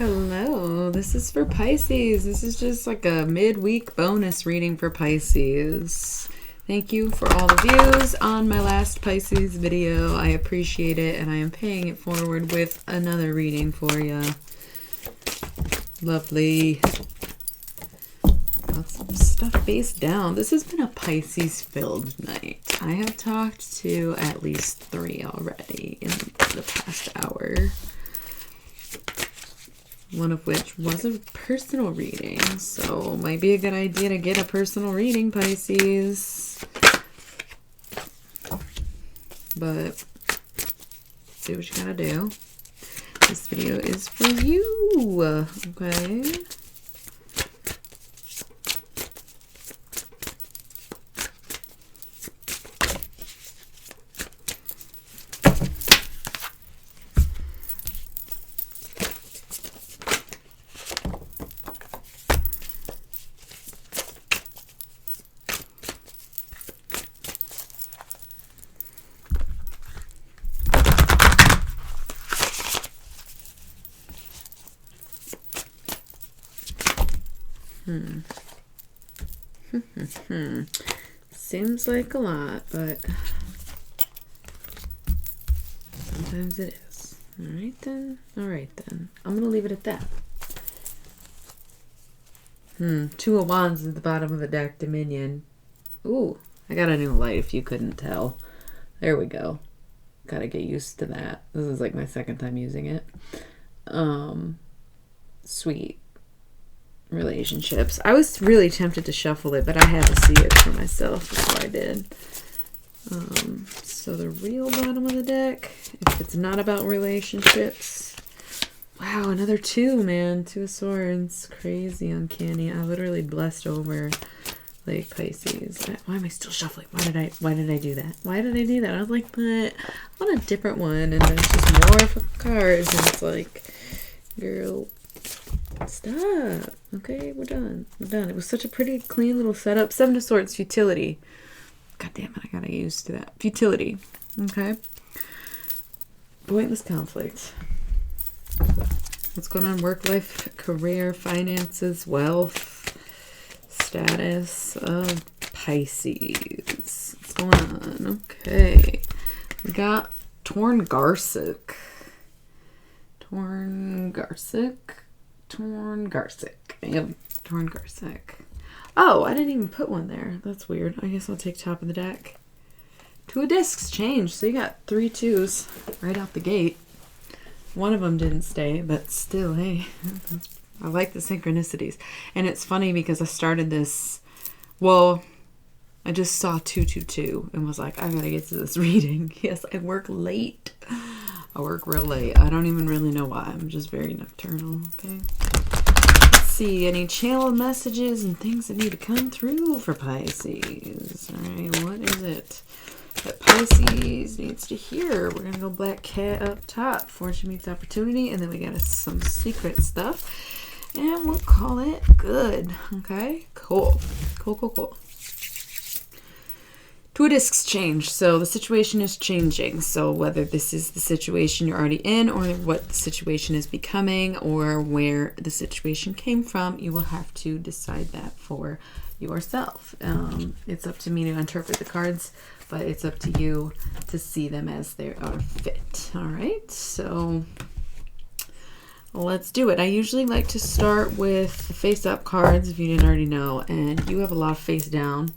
Hello, this is for Pisces. This is just like a midweek bonus reading for Pisces. Thank you for all the views on my last Pisces video. I appreciate it, and I am paying it forward with another reading for you. Lovely. Lots of stuff face down. This has been a Pisces-filled night. I have talked to at least 3 already in the past hour. One of which was a personal reading, so might be a good idea to get a personal reading, Pisces. But do what you gotta do. This video is for you, okay? Seems like a lot, but sometimes it is. Alright then. Alright then. I'm gonna leave it at that. 2 of Wands at the bottom of the deck, Dominion. Ooh, I got a new light if you couldn't tell. There we go. Gotta get used to that. This is like my 2nd time using it. Sweet. Relationships. I was really tempted to shuffle it, but I had to see it for myself before I did. So the real bottom of the deck, if it's not about relationships. Wow, another 2, man. 2 of Swords. Crazy uncanny. I literally blessed over like Pisces. Why am I still shuffling? Why did I do that? Why did I do that? I was like, but I want a different one, and there's just more cards, and it's like, girl, stop. Okay, we're done. We're done. It was such a pretty, clean little setup. 7 of Swords, futility. God damn it, I gotta get used to that. Futility. Okay. Pointless conflict. What's going on? Work life, career, finances, wealth, status of Pisces. What's going on? Okay. We got Torn Garsic. Torn Garsic. Yep, Torn Garsic. Oh, I didn't even put one there. That's weird. I guess I'll take top of the deck. 2 of Discs change. So you got 3 2s right out the gate. One of them didn't stay, but still, hey, I like the synchronicities. And it's funny because I started this, well, I just saw 222 and was like, I gotta get to this reading. Yes, I work late. I work real late. I don't even really know why. I'm just very nocturnal, okay? Let's see, any channel messages and things that need to come through for Pisces. All right, what is it that Pisces needs to hear? We're going to go Black Cat up top. Fortune meets opportunity. And then we got some secret stuff. And we'll call it good, okay? Cool. Cool. 2 Discs change, so the situation is changing. So whether this is the situation you're already in, or what the situation is becoming, or where the situation came from, you will have to decide that for yourself. It's up to me to interpret the cards, but it's up to you to see them as they are fit. All right, so let's do it. I usually like to start with the face-up cards, if you didn't already know, and you have a lot of face down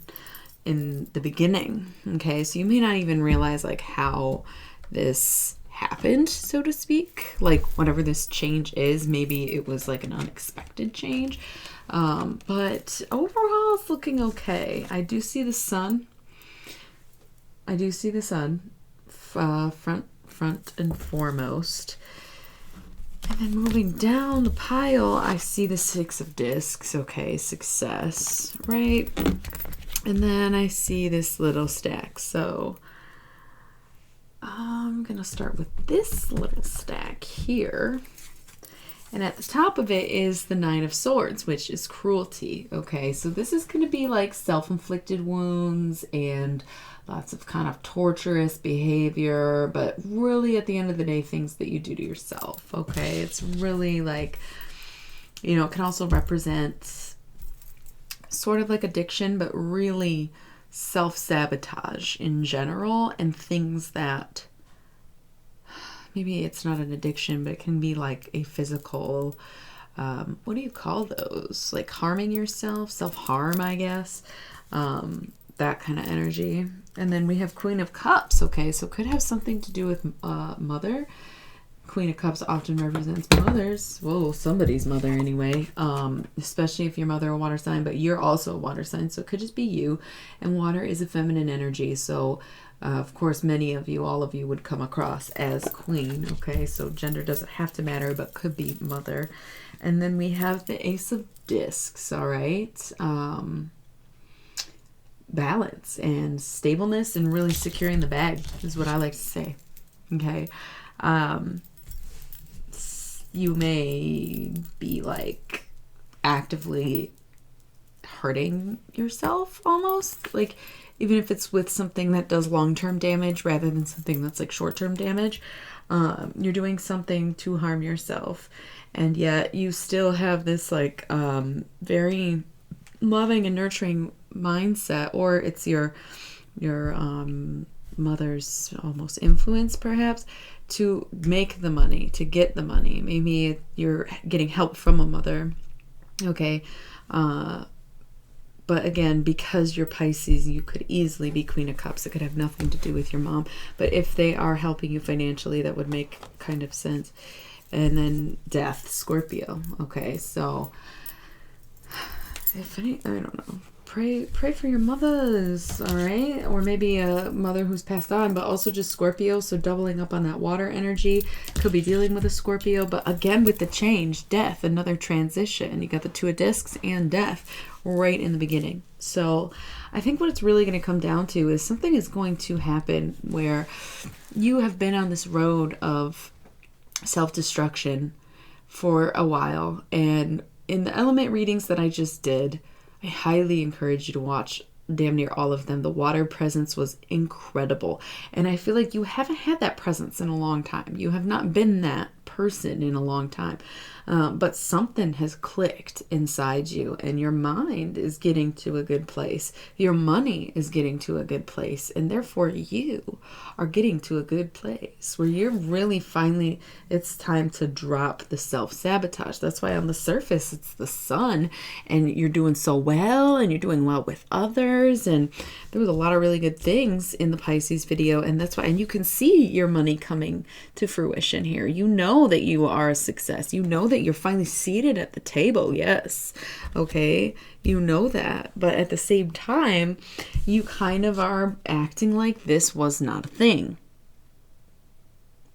in the beginning, okay? So you may not even realize like how this happened, so to speak. Like whatever this change is, maybe it was like an unexpected change. But overall it's looking okay. I do see the sun. Front and foremost. And then moving down the pile, I see the 6 of Discs. Okay, success, right? And then I see this little stack. So I'm going to start with this little stack here. And at the top of it is the Nine of Swords, which is cruelty. Okay, so this is going to be like self-inflicted wounds and lots of kind of torturous behavior, but really at the end of the day, things that you do to yourself. Okay, it's really like, you know, it can also represent sort of like addiction, but really self-sabotage in general, and things that maybe it's not an addiction, but it can be like a physical, what do you call those? Like harming yourself, self-harm, I guess. That kind of energy. And then we have Queen of Cups. Okay, so it could have something to do with mother. Queen of Cups often represents mothers. Whoa, somebody's mother anyway. Especially if your mother a water sign, but you're also a water sign, so it could just be you. And water is a feminine energy, so of course many of you, all of you, would come across as queen. Okay, so gender doesn't have to matter, but could be mother. And then we have the Ace of Discs. All right, balance and stableness and really securing the bag is what I like to say. Okay. You may be like actively hurting yourself almost, like even if it's with something that does long-term damage rather than something that's like short-term damage. You're doing something to harm yourself, and yet you still have this like very loving and nurturing mindset, or it's your mother's almost influence perhaps to make the money, to get the money. Maybe you're getting help from a mother. Okay, but again, because you're Pisces, you could easily be Queen of Cups. It could have nothing to do with your mom, but if they are helping you financially, that would make kind of sense. And then Death, Scorpio. Okay, so if any, I don't know, pray for your mothers, all right? Or maybe a mother who's passed on, but also just Scorpio, so doubling up on that water energy. Could be dealing with a Scorpio, but again with the change, death, another transition. You got the Two of Discs and death right in the beginning. So I think what it's really going to come down to is something is going to happen where you have been on this road of self-destruction for a while, and in the element readings that I just did, I highly encourage you to watch damn near all of them. The water presence was incredible. And I feel like you haven't had that presence in a long time. You have not been that person in a long time. But something has clicked inside you, and your mind is getting to a good place. Your money is getting to a good place, and therefore you are getting to a good place where you're really finally, it's time to drop the self-sabotage. That's why on the surface it's the sun, and you're doing so well, and you're doing well with others, and there was a lot of really good things in the Pisces video, and that's why, and you can see your money coming to fruition here. You know that you are a success. You know that you're finally seated at the table. Yes. Okay. You know that. But at the same time, you kind of are acting like this was not a thing.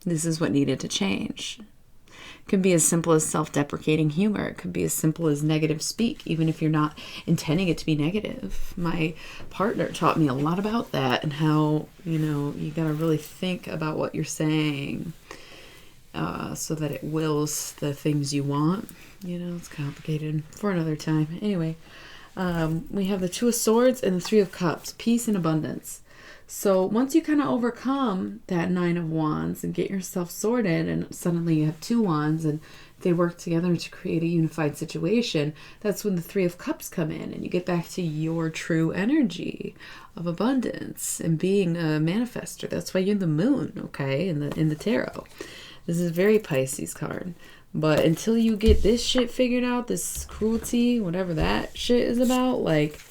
This is what needed to change. It could be as simple as self-deprecating humor. It could be as simple as negative speak, even if you're not intending it to be negative. My partner taught me a lot about that, and how, you know, you got to really think about what you're saying. So that it wills the things you want. You know, it's complicated for another time. Anyway, we have the Two of Swords and the Three of Cups, peace and abundance. So once you kind of overcome that Nine of Wands and get yourself sorted, and suddenly you have two wands and they work together to create a unified situation, that's when the Three of Cups come in, and you get back to your true energy of abundance and being a manifester. That's why you're the moon, okay, in the tarot. This is a very Pisces card. But until you get this shit figured out, this cruelty, whatever that shit is about, like,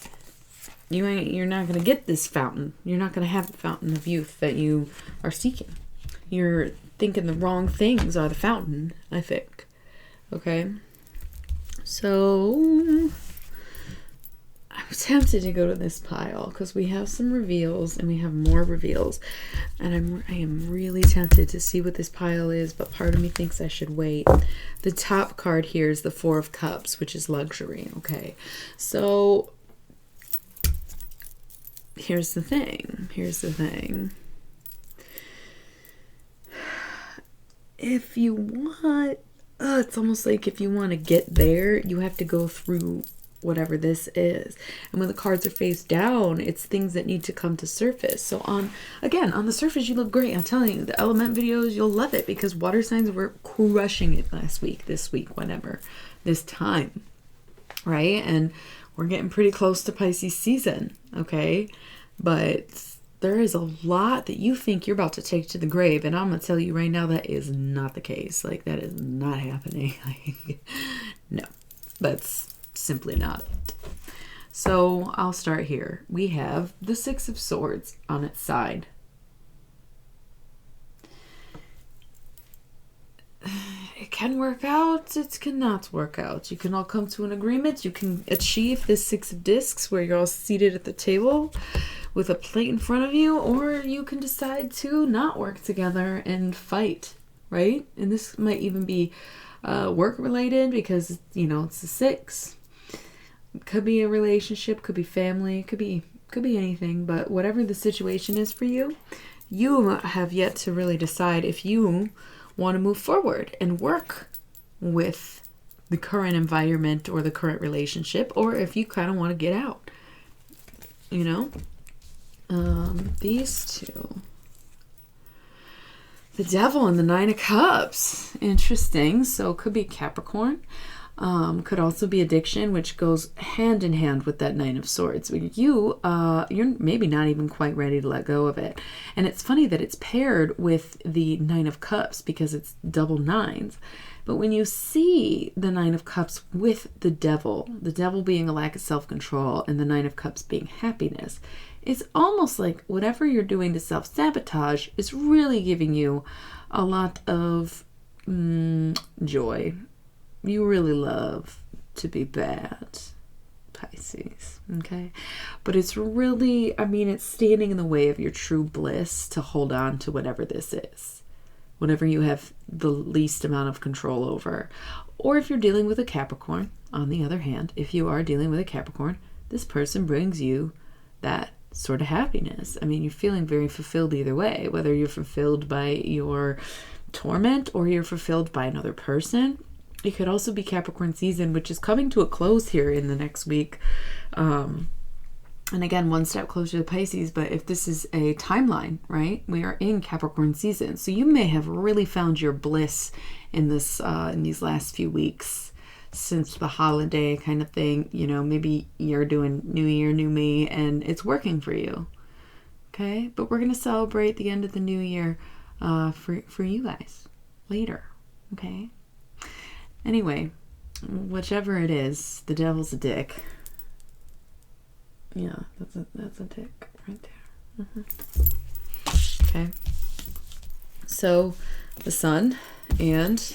you're not going to get this fountain. You're not going to have the fountain of youth that you are seeking. You're thinking the wrong things are the fountain, I think. Okay? So I was tempted to go to this pile because we have some reveals and we have more reveals, and I am really tempted to see what this pile is, but part of me thinks I should wait. The top card here is the Four of Cups, which is luxury. Okay, so here's the thing. If you want it's almost like if you want to get there, you have to go through whatever this is. And when the cards are face down, it's things that need to come to surface. So on the surface, you look great. I'm telling you, the element videos, you'll love it because water signs were crushing it last week, this week, whenever, this time, right? And we're getting pretty close to Pisces season, okay? But there is a lot that you think you're about to take to the grave, and I'm going to tell you right now that is not the case. Like, that is not happening. No, that's simply not it. So I'll start here. We have the Six of Swords on its side. It can work out, it cannot work out. You can all come to an agreement. You can achieve this Six of Discs where you're all seated at the table with a plate in front of you, or you can decide to not work together and fight, right? And this might even be work related because, you know, it's the six. It could be a relationship, could be family, could be anything, but whatever the situation is for you, you have yet to really decide if you want to move forward and work with the current environment or the current relationship, or if you kind of want to get out, you know. These two, the Devil and the Nine of Cups, interesting. So it could be Capricorn, could also be addiction, which goes hand in hand with that Nine of Swords. You're maybe not even quite ready to let go of it. And it's funny that it's paired with the Nine of Cups because it's double nines. But when you see the Nine of Cups with the Devil being a lack of self-control and the Nine of Cups being happiness, it's almost like whatever you're doing to self-sabotage is really giving you a lot of joy. You really love to be bad, Pisces, okay? But it's really, it's standing in the way of your true bliss to hold on to whatever this is. Whatever you have the least amount of control over. Or if you're dealing with a Capricorn, on the other hand, if you are dealing with a Capricorn, this person brings you that sort of happiness. You're feeling very fulfilled either way, whether you're fulfilled by your torment or you're fulfilled by another person. It could also be Capricorn season, which is coming to a close here in the next week. And again, one step closer to Pisces, but if this is a timeline, right? We are in Capricorn season. So you may have really found your bliss in this, in these last few weeks since the holiday kind of thing. You know, maybe you're doing New Year, New Me, and it's working for you. Okay. But we're going to celebrate the end of the new year, for you guys later. Okay. Anyway, whichever it is, the Devil's a dick. Yeah, that's a dick right there. Okay. So, the Sun and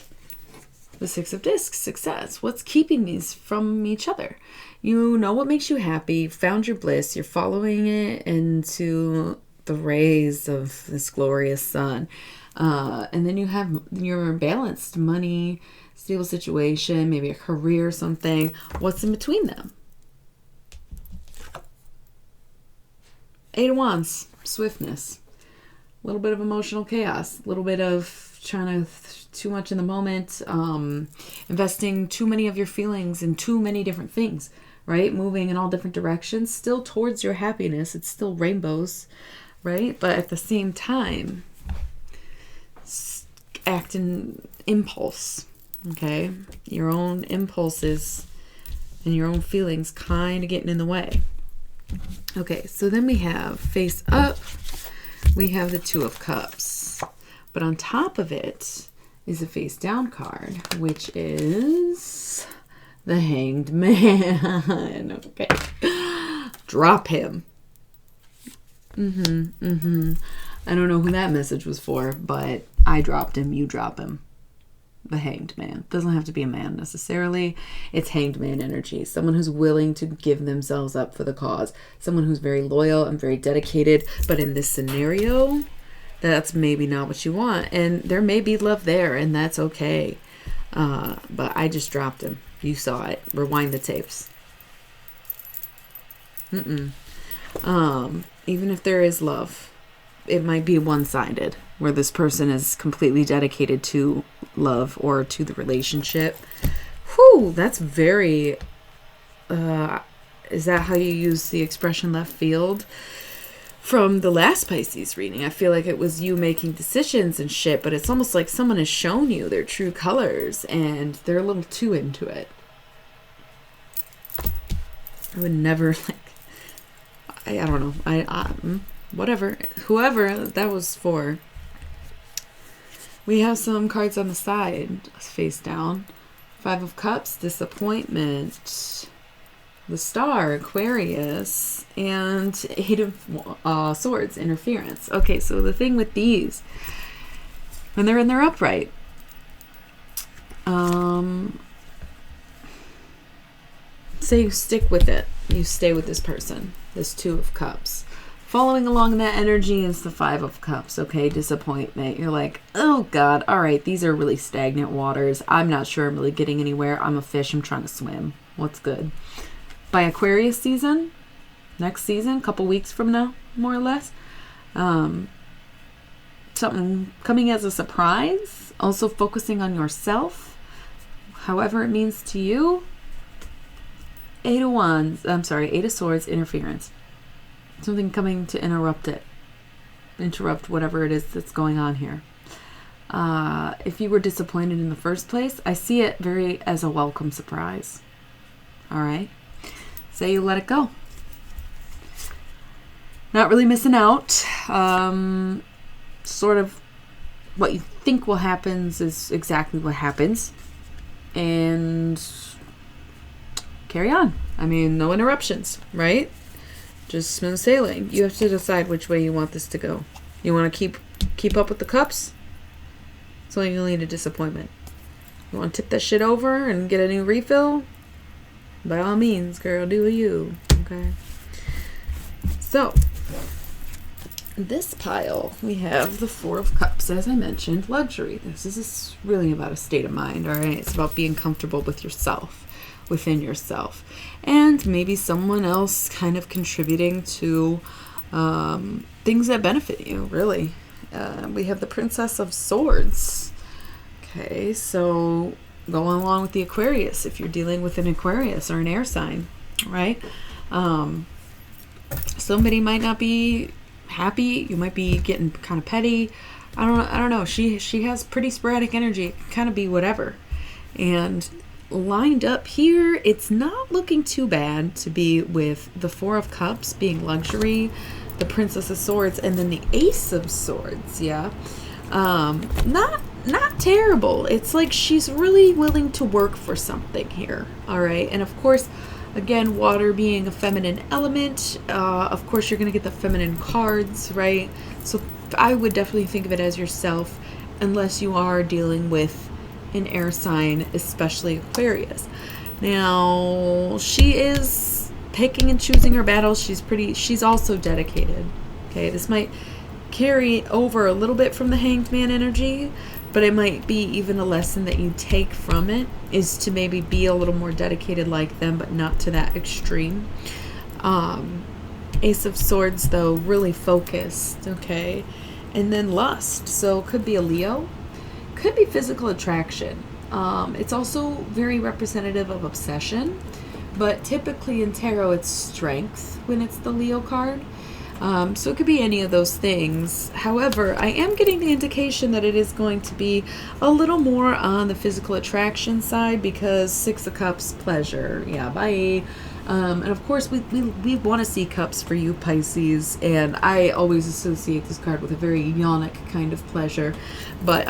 the Six of Discs, success. What's keeping these from each other? You know what makes you happy, found your bliss, you're following it into the rays of this glorious sun. And then you have your balanced money, stable situation, maybe a career or something. What's in between them? Eight of Wands, swiftness. A little bit of emotional chaos. A little bit of trying to too much in the moment. Investing too many of your feelings in too many different things, right? Moving in all different directions. Still towards your happiness. It's still rainbows, right? But at the same time, act in impulse, okay? Your own impulses and your own feelings kind of getting in the way. Okay, so then we have face up, we have the Two of Cups. But on top of it is a face down card, which is the Hanged Man. Okay. Drop him. I don't know who that message was for, but I dropped him, you drop him. The Hanged Man. Doesn't have to be a man necessarily. It's Hanged Man energy. Someone who's willing to give themselves up for the cause. Someone who's very loyal and very dedicated. But in this scenario, that's maybe not what you want. And there may be love there, and that's okay. But I just dropped him. You saw it. Rewind the tapes. Even if there is love, it might be one-sided, where this person is completely dedicated to love or to the relationship. Whew, that's very, is that how you use the expression left field? From the last Pisces reading, I feel like it was you making decisions and shit, but it's almost like someone has shown you their true colors and they're a little too into it. I would never, like, I don't know, whatever, whoever that was for. We have some cards on the side, face down. 5 of Cups, disappointment. The Star, Aquarius, and 8 of Swords, interference. Okay, so the thing with these, when they're in their upright, say you stick with it, you stay with this person, this 2 of Cups. Following along that energy is the 5 of Cups, okay, disappointment. You're like, oh God, all right, these are really stagnant waters. I'm not sure I'm really getting anywhere. I'm a fish, I'm trying to swim. What's good? By Aquarius season, next season, couple weeks from now, more or less, something coming as a surprise, also focusing on yourself, however it means to you. 8 of Wands, 8 of Swords, interference. Something coming to interrupt whatever it is that's going on here. If you were disappointed in the first place, I see it very as a welcome surprise. All right. Say you let it go. Not really missing out. Sort of what you think will happen is exactly what happens. And carry on. I mean, no interruptions, right? Just smooth sailing. You have to decide which way you want this to go. You want to keep up with the cups? It's only going to lead to disappointment. You want to tip that shit over and get a new refill? By all means, girl, do you. Okay. So, this pile, we have the 4 of Cups, as I mentioned, luxury. This is really about a state of mind, all right? It's about being comfortable with yourself, within yourself. And maybe someone else kind of contributing to things that benefit you, really. We have the Princess of Swords. Okay, so going along with the Aquarius, if you're dealing with an Aquarius or an air sign, right? Somebody might not be happy. You might be getting kind of petty. I don't know. She has pretty sporadic energy. It can kind of be whatever. And lined up here, it's not looking too bad to be with the 4 of Cups being luxury, the Princess of Swords, and then the Ace of Swords. Yeah. Not terrible. It's like she's really willing to work for something here. All right. And of course, again, water being a feminine element, of course you're going to get the feminine cards, right? So I would definitely think of it as yourself, unless you are dealing with an air sign, especially Aquarius. Now, she is picking and choosing her battles. She's also dedicated. Okay. This might carry over a little bit from the Hanged Man energy, but it might be even a lesson that you take from it is to maybe be a little more dedicated like them, but not to that extreme. Ace of Swords, though, really focused, okay? And then lust, so could be a Leo, could be physical attraction. It's also very representative of obsession, but typically in tarot it's strength when it's the Leo card. So it could be any of those things. However, I am getting the indication that it is going to be a little more on the physical attraction side, because 6 of Cups, pleasure. Yeah, bye. And of course, we want to see cups for you, Pisces, and I always associate this card with a very yonic kind of pleasure. But,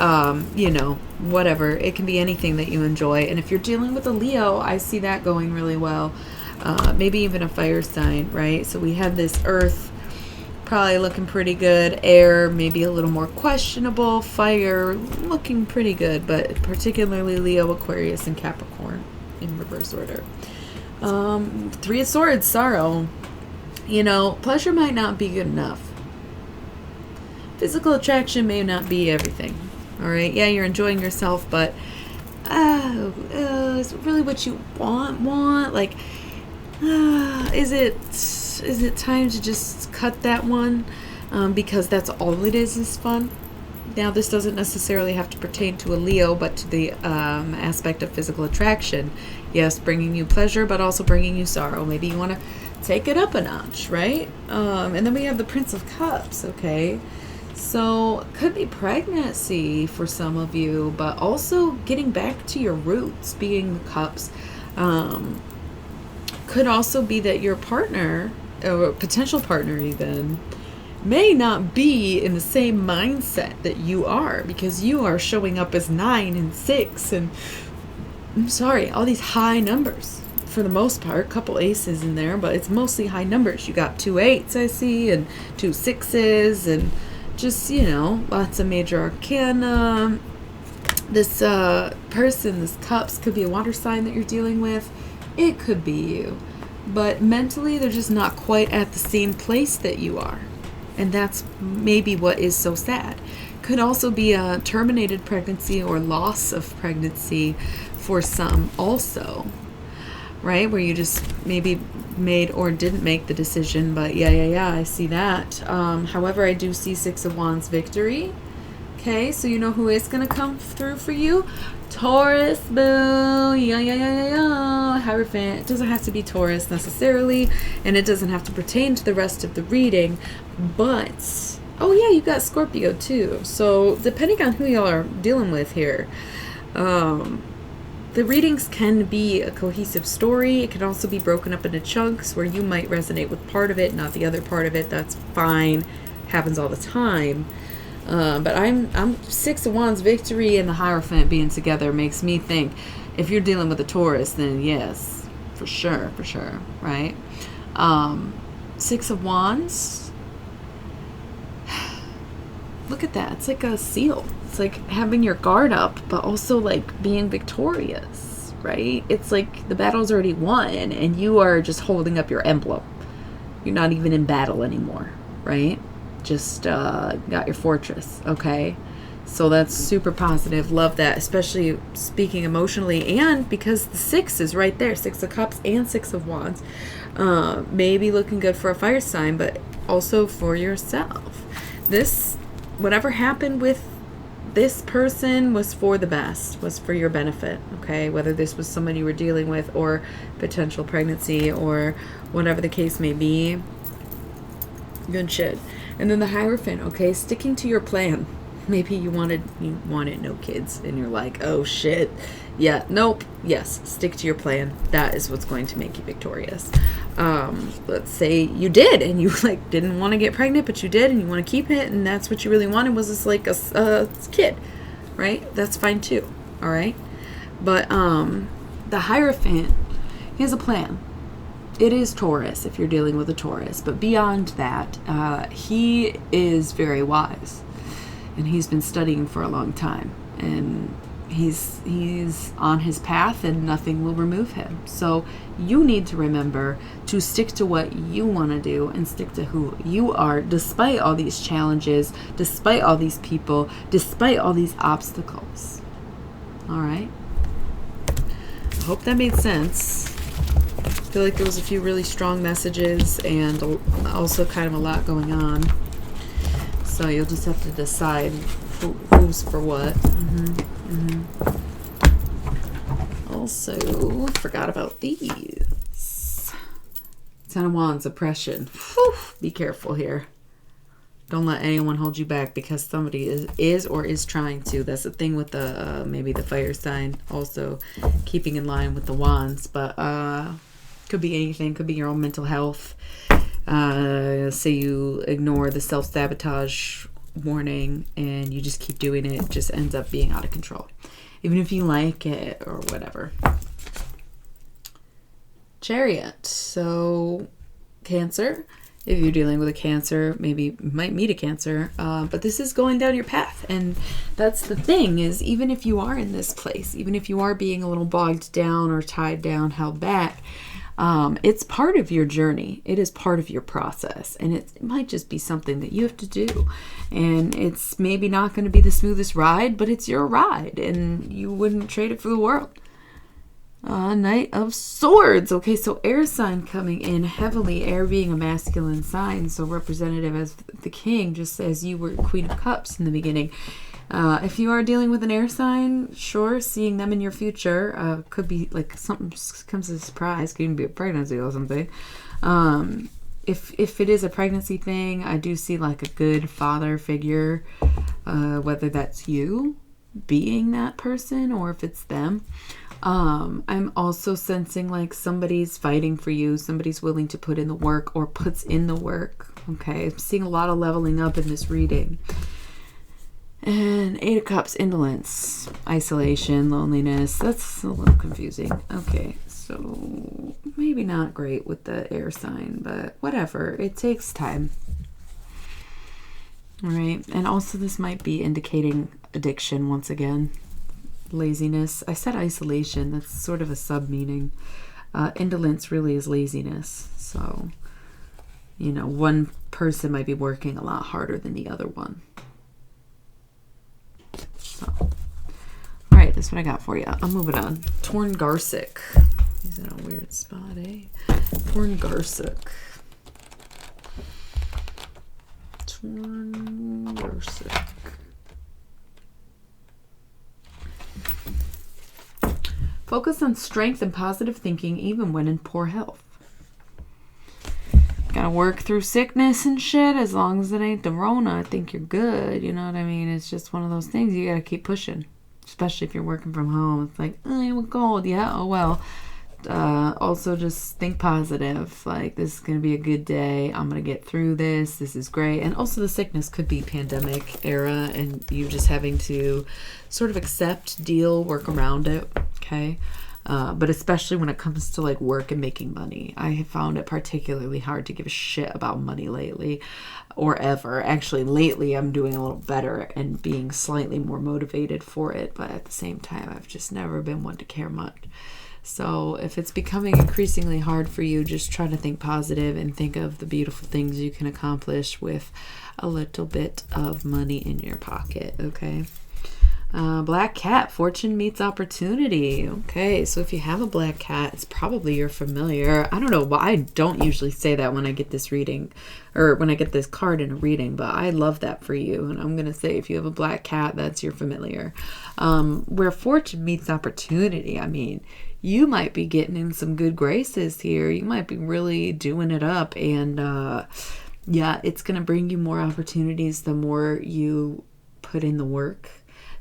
you know, whatever. It can be anything that you enjoy. And if you're dealing with a Leo, I see that going really well. Maybe even a fire sign, right? So we have this Earth, probably looking pretty good. Air, maybe a little more questionable. Fire, looking pretty good, but particularly Leo, Aquarius, and Capricorn in reverse order. 3 of Swords, sorrow. You know, pleasure might not be good enough. Physical attraction may not be everything. All right, yeah, you're enjoying yourself, but is it really what you want? Like, is it time to just cut that one? Because that's all it is fun. Now, this doesn't necessarily have to pertain to a Leo, but to the aspect of physical attraction. Yes, bringing you pleasure, but also bringing you sorrow. Maybe you want to take it up a notch, right? And then we have the Prince of Cups, okay? So, could be pregnancy for some of you, but also getting back to your roots, being the Cups. Could also be that your partner, or potential partner even, may not be in the same mindset that you are, because you are showing up as 9 and 6 and I'm sorry, all these high numbers for the most part. Couple aces in there, but it's mostly high numbers. You got 2 8s I see, and 2 6s, and just, you know, lots of major arcana. This person, this Cups, could be a water sign that you're dealing with. It could be you, but mentally they're just not quite at the same place that you are. And that's maybe what is so sad. Could also be a terminated pregnancy or loss of pregnancy for some also, right? Where you just maybe made or didn't make the decision, but yeah, I see that. However, I do see 6 of Wands victory. Okay, so you know who is going to come through for you? Taurus, boo. Yeah. Hierophant. It doesn't have to be Taurus necessarily, and it doesn't have to pertain to the rest of the reading, but oh yeah, you got Scorpio too. So depending on who y'all are dealing with here, the readings can be a cohesive story. It can also be broken up into chunks where you might resonate with part of it, not the other part of it. That's fine. Happens all the time. But I'm 6 of Wands victory and the Hierophant being together makes me think if you're dealing with a Taurus, then yes, for sure, right? 6 of Wands. Look at that. It's like a seal. It's like having your guard up, but also like being victorious, right? It's like the battle's already won and you are just holding up your emblem. You're not even in battle anymore, right? Just got your fortress, okay? So that's super positive. Love that, especially speaking emotionally, and because the 6 is right there, 6 of Cups and 6 of Wands. Maybe looking good for a fire sign, but also for yourself. This, whatever happened with this person was for the best, was for your benefit, okay? Whether this was someone you were dealing with or potential pregnancy or whatever the case may be. Good shit. And then the Hierophant, okay, sticking to your plan. Maybe you wanted no kids and you're like, oh shit, yeah, nope, yes, stick to your plan. That is what's going to make you victorious. Let's say you did and you like didn't want to get pregnant, but you did and you want to keep it, and that's what you really wanted was this like a kid, right? That's fine too, all right? But the Hierophant, he has a plan. It is Taurus if you're dealing with a Taurus, but beyond that, he is very wise, and he's been studying for a long time, and he's on his path, and nothing will remove him. So you need to remember to stick to what you want to do and stick to who you are, despite all these challenges, despite all these people, despite all these obstacles. All right. I hope that made sense. I feel like there was a few really strong messages and also kind of a lot going on. So you'll just have to decide who's for what. Also, forgot about these. 10 of Wands, oppression. Whew, be careful here. Don't let anyone hold you back because somebody is trying to. That's the thing with the maybe the fire sign. Also, keeping in line with the Wands, but could be anything. Could be your own mental health. Say you ignore the self-sabotage warning and you just keep doing it. It just ends up being out of control, even if you like it or whatever. Chariot. So Cancer. If you're dealing with a Cancer, maybe you might meet a Cancer, but this is going down your path. And that's the thing, is even if you are in this place, even if you are being a little bogged down or tied down, held back, it's part of your journey. It is part of your process, and it might just be something that you have to do. And it's maybe not going to be the smoothest ride, but it's your ride, and you wouldn't trade it for the world. Knight of Swords. Okay, so air sign coming in heavily, air being a masculine sign, so representative as the king, just as you were Queen of Cups in the beginning. If you are dealing with an air sign, sure, seeing them in your future could be like something comes as a surprise, could even be a pregnancy or something. If it is a pregnancy thing, I do see like a good father figure, whether that's you being that person or if it's them. I'm also sensing like somebody's fighting for you, somebody's willing to put in the work or puts in the work. Okay, I'm seeing a lot of leveling up in this reading. And 8 of Cups, indolence, isolation, loneliness. That's a little confusing. Okay, so maybe not great with the air sign, but whatever. It takes time. All right, and also this might be indicating addiction once again. Laziness. I said isolation. That's sort of a sub-meaning. Indolence really is laziness. So, you know, one person might be working a lot harder than the other one. So, all right, that's what I got for you. I'm moving on. Torn Garsic. He's in a weird spot, eh? Torn Garsic. Torn Garsic. Focus on strength and positive thinking even when in poor health. Gotta work through sickness and shit. As long as it ain't the Rona, I think you're good. You know what I mean? It's just one of those things you gotta keep pushing. Especially if you're working from home. It's like, oh, I'm cold. Yeah, oh well. Also just think positive. Like, this is gonna be a good day. I'm gonna get through this. This is great. And also the sickness could be pandemic era and you just having to sort of accept, deal, work around it. Okay. But especially when it comes to like work and making money, I have found it particularly hard to give a shit about money lately or ever. Actually, lately I'm doing a little better and being slightly more motivated for it. But at the same time, I've just never been one to care much. So if it's becoming increasingly hard for you, just try to think positive and think of the beautiful things you can accomplish with a little bit of money in your pocket. Okay. Black cat, fortune meets opportunity. Okay, so if you have a black cat, it's probably your familiar. I don't know why I don't usually say that when I get this reading or when I get this card in a reading, but I love that for you. And I'm going to say if you have a black cat, that's your familiar. Where fortune meets opportunity, I mean, you might be getting in some good graces here. You might be really doing it up. And yeah, it's going to bring you more opportunities the more you put in the work.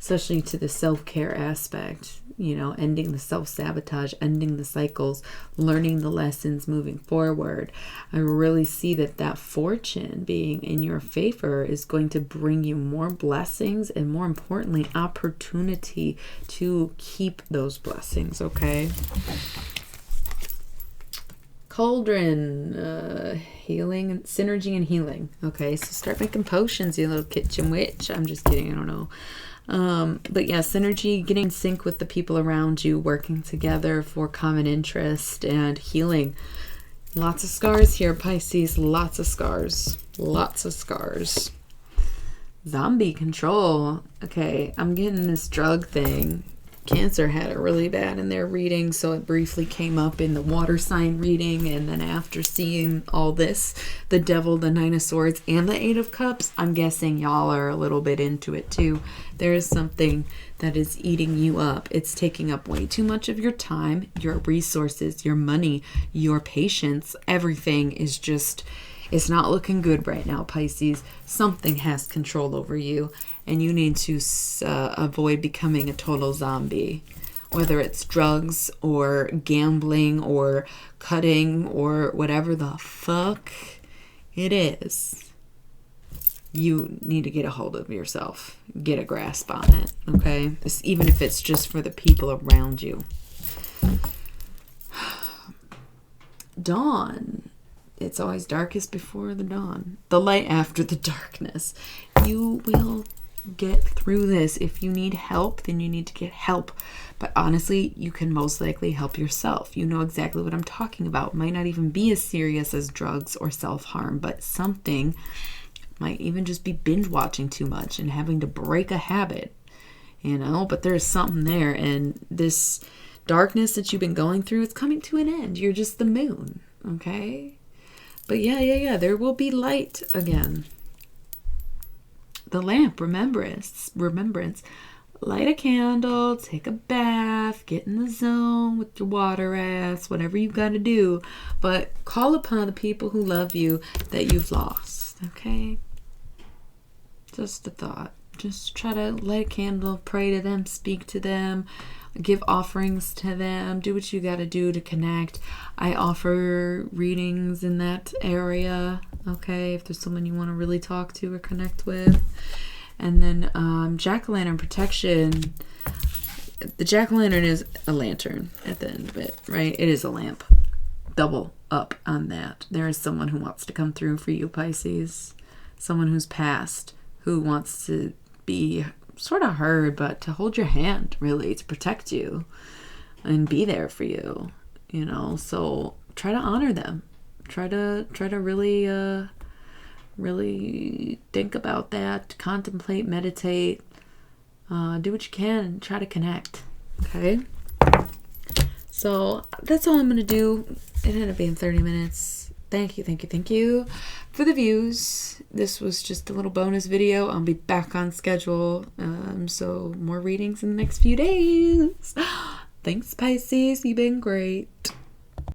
Especially to the self-care aspect, you know, ending the self-sabotage, ending the cycles, learning the lessons, moving forward. I really see that fortune being in your favor is going to bring you more blessings and, more importantly, opportunity to keep those blessings, okay? Cauldron, healing, synergy and healing. Okay, so start making potions, you little kitchen witch. I'm just kidding, I don't know. But yeah, synergy, getting in sync with the people around you, working together for common interest and healing. Lots of scars here, Pisces. Lots of scars. Lots of scars. Zombie control. Okay, I'm getting this drug thing. Cancer had it really bad in their reading, so it briefly came up in the water sign reading, and then after seeing all this, the Devil, the Nine of Swords, and the Eight of Cups, I'm guessing y'all are a little bit into it too. There is something that is eating you up. It's taking up way too much of your time, your resources, your money, your patience. Everything is just, it's not looking good right now, Pisces. Something has control over you. And you need to avoid becoming a total zombie, whether it's drugs or gambling or cutting or whatever the fuck it is. You need to get a hold of yourself, get a grasp on it, okay? Even if it's just for the people around you. Dawn. It's always darkest before the dawn. The light after the darkness. You will get through this. If you need help, then you need to get help. But honestly, you can most likely help yourself. You know exactly what I'm talking about. It might not even be as serious as drugs or self-harm, but something might even just be binge watching too much and having to break a habit, you know, but there's something there. And this darkness that you've been going through, it's coming to an end. You're just the moon, okay? But yeah, there will be light again. The lamp, remembrance. Light a candle, take a bath, get in the zone with your water ass, whatever you got to do. But call upon the people who love you that you've lost, okay? Just a thought. Just try to light a candle, pray to them, speak to them, give offerings to them, do what you got to do to connect. I offer readings in that area, okay, if there's someone you want to really talk to or connect with. And then jack-o'-lantern protection. The jack-o'-lantern is a lantern at the end of it, right? It is a lamp. Double up on that. There is someone who wants to come through for you, Pisces. Someone who's passed, who wants to be sort of heard, but to hold your hand, really, to protect you and be there for you, you know. So try to honor them. Try to really think about that, contemplate, meditate, do what you can, and try to connect, okay? So that's all I'm going to do. It ended up being 30 minutes. Thank you for the views. This was just a little bonus video. I'll be back on schedule. So more readings in the next few days. Thanks, Pisces. You've been great.